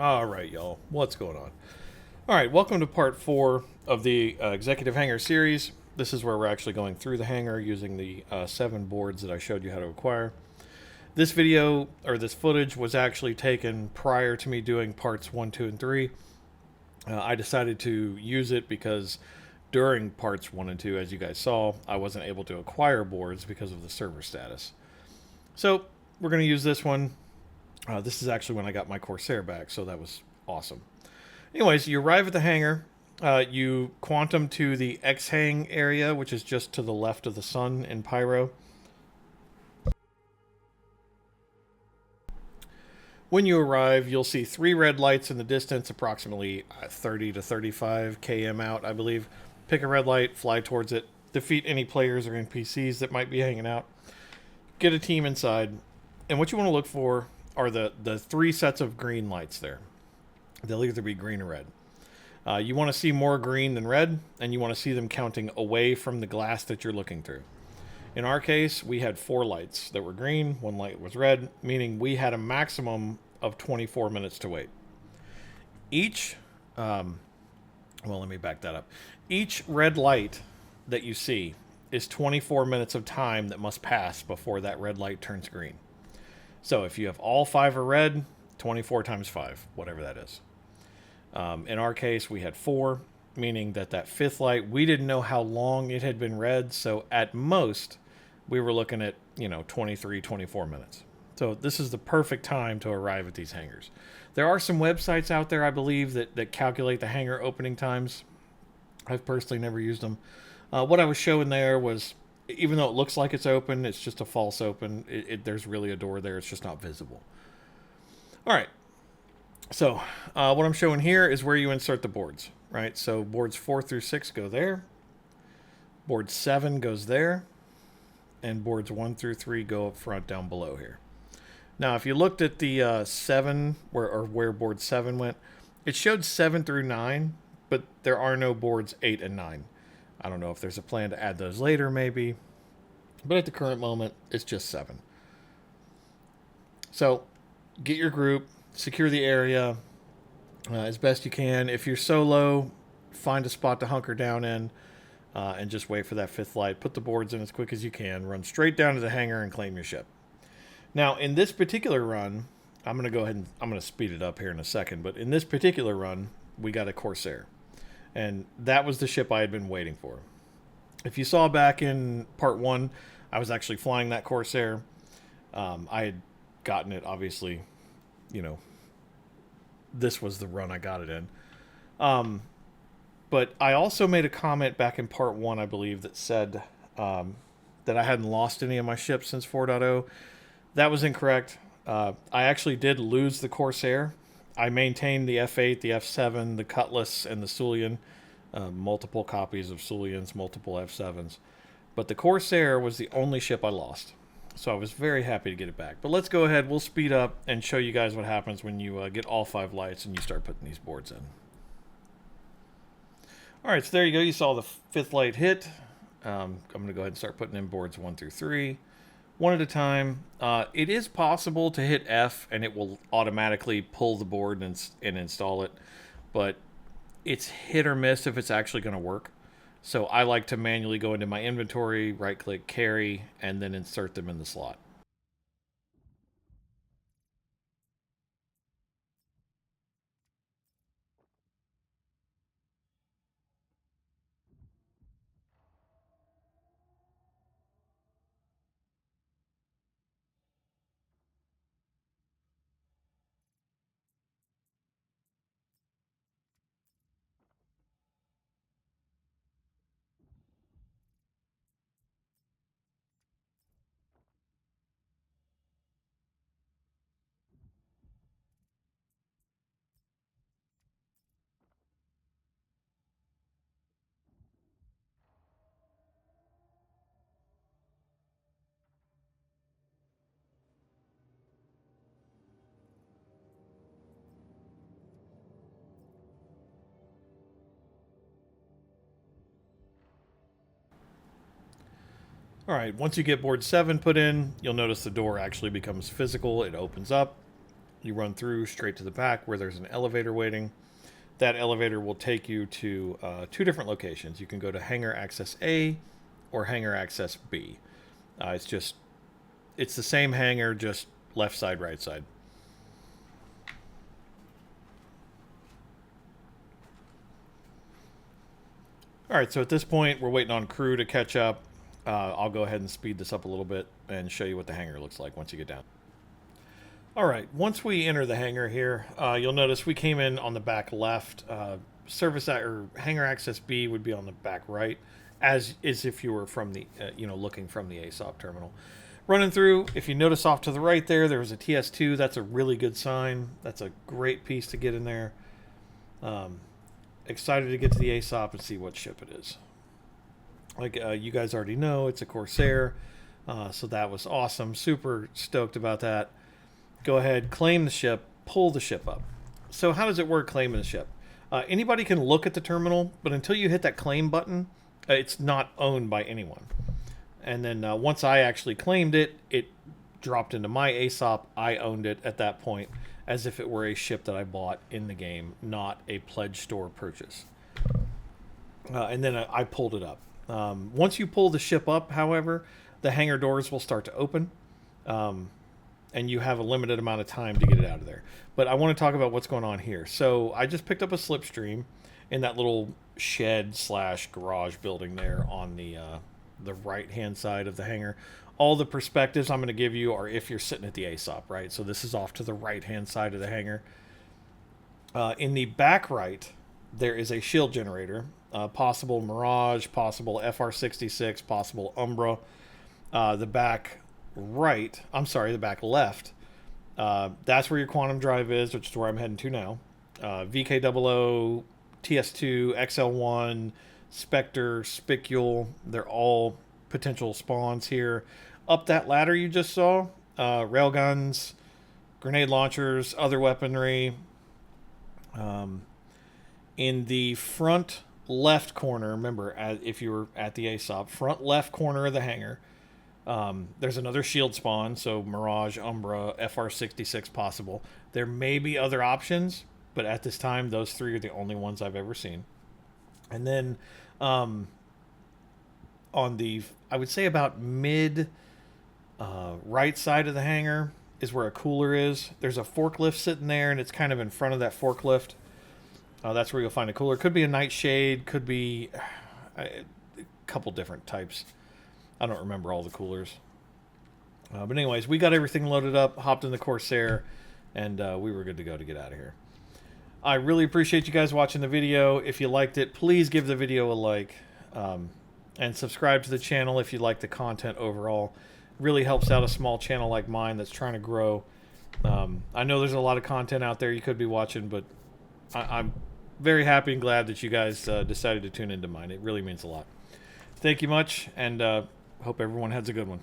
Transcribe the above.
All right, y'all. What's going on? All right, welcome to part 4 of the Executive Hangar Series. This is where we're actually going through the hangar using the 7 boards that I showed you how to acquire. This video, or this footage, was actually taken prior to me doing parts 1, 2, and 3. I decided to use it because during parts 1 and 2, as you guys saw, I wasn't able to acquire boards because of the server status. So, we're going to use this one. This is actually when I got my Corsair back, so that was awesome. Anyways, you arrive at the hangar. You quantum to the X-Hang area, which is just to the left of the sun in Pyro. When you arrive, you'll see 3 red lights in the distance, approximately 30 to 35 km out, I believe. Pick a red light, fly towards it, defeat any players or NPCs that might be hanging out, get a team inside, and what you want to look for are the 3 sets of green lights there. They'll either be green or red. You want to see more green than red, and you want to see them counting away from the glass that you're looking through. In our case, we had 4 lights that were green, 1 light was red, meaning we had a maximum of 24 minutes to wait. Well, let me back that up. Each red light that you see is 24 minutes of time that must pass before that red light turns green. So if you have all 5 are red, 24 times 5, whatever that is. In our case, we had 4, meaning that 5th light, we didn't know how long it had been red, so at most, we were looking at, 23, 24 minutes. So this is the perfect time to arrive at these hangars. There are some websites out there, I believe, that calculate the hangar opening times. I've personally never used them. What I was showing there was, even though it looks like it's open, it's just a false open. There's really a door there, it's just not visible. All right. So what I'm showing here is where you insert the boards, right? So boards 4 through 6 go there. Board 7 goes there. And boards 1 through 3 go up front down below here. Now, if you looked at the 7, where board 7 went, it showed 7 through 9, but there are no boards 8 and 9. I don't know if there's a plan to add those later, maybe. But at the current moment, it's just 7. So, get your group, secure the area as best you can. If you're solo, find a spot to hunker down in and just wait for that 5th light. Put the boards in as quick as you can. Run straight down to the hangar and claim your ship. Now, in this particular run, I'm going to go ahead and I'm going to speed it up here in a second, but in this particular run, we got a Corsair. And that was the ship I had been waiting for. If you saw back in part 1, I was actually flying that Corsair. I had gotten it, obviously, this was the run I got it in. But I also made a comment back in part 1, I believe, that said that I hadn't lost any of my ships since 4.0. That was incorrect. I actually did lose the Corsair. I maintained the F8, the F7, the Cutlass, and the Sulian. Multiple copies of Sulians, multiple F7s. But the Corsair was the only ship I lost. So I was very happy to get it back. But let's go ahead, we'll speed up and show you guys what happens when you get all 5 lights and you start putting these boards in. Alright, so there you go. You saw the 5th light hit. I'm going to go ahead and start putting in boards 1 through 3. One at a time. It is possible to hit F and it will automatically pull the board and install it. But it's hit or miss if it's actually going to work. So I like to manually go into my inventory, right-click, carry, and then insert them in the slot. Alright, once you get board 7 put in, you'll notice the door actually becomes physical. It opens up. You run through straight to the back where there's an elevator waiting. That elevator will take you to 2 different locations. You can go to Hangar Access A or Hangar Access B. It's the same hangar, just left side, right side. All right, so at this point, we're waiting on crew to catch up. I'll go ahead and speed this up a little bit and show you what the hangar looks like once you get down. All right, once we enter the hangar here, you'll notice we came in on the back left. Or hangar access B would be on the back right, as if you were from the looking from the ASOP terminal. Running through, if you notice off to the right there was a TS2. That's a really good sign. That's a great piece to get in there. Excited to get to the ASOP and see what ship it is. Like you guys already know, it's a Corsair, so that was awesome. Super stoked about that. Go ahead, claim the ship, pull the ship up. So how does it work claiming the ship? Anybody can look at the terminal, but until you hit that claim button, it's not owned by anyone. And then once I actually claimed it, it dropped into my ASOP. I owned it at that point as if it were a ship that I bought in the game, not a pledge store purchase. And then I pulled it up. Once you pull the ship up, however, the hangar doors will start to open. And you have a limited amount of time to get it out of there. But I want to talk about what's going on here. So I just picked up a slipstream in that little shed / garage building there on the right-hand side of the hangar. All the perspectives I'm going to give you are if you're sitting at the ASOP, right? So this is off to the right-hand side of the hangar. In the back right, there is a shield generator. Possible Mirage, possible FR66, possible Umbra. The back left, that's where your quantum drive is, which is where I'm heading to now. VK00, TS2, XL1, Spectre, Spicule, they're all potential spawns here. Up that ladder you just saw, railguns, grenade launchers, other weaponry. In the front left corner, remember, if you were at the ASOP, front left corner of the hangar, there's another shield spawn, so Mirage, Umbra, FR66 possible. There may be other options, but at this time, those 3 are the only ones I've ever seen. And then on the, I would say about mid right side of the hangar is where a cooler is. There's a forklift sitting there, and it's kind of in front of that forklift. That's where you'll find a cooler. Could be a nightshade, could be a couple different types. I don't remember all the coolers. But anyways, we got everything loaded up, hopped in the Corsair, and we were good to go to get out of here. I really appreciate you guys watching the video. If you liked it, please give the video a like. And subscribe to the channel if you like the content overall. It really helps out a small channel like mine that's trying to grow. I know there's a lot of content out there you could be watching, but I'm very happy and glad that you guys decided to tune into mine. It really means a lot. Thank you much, and hope everyone has a good one.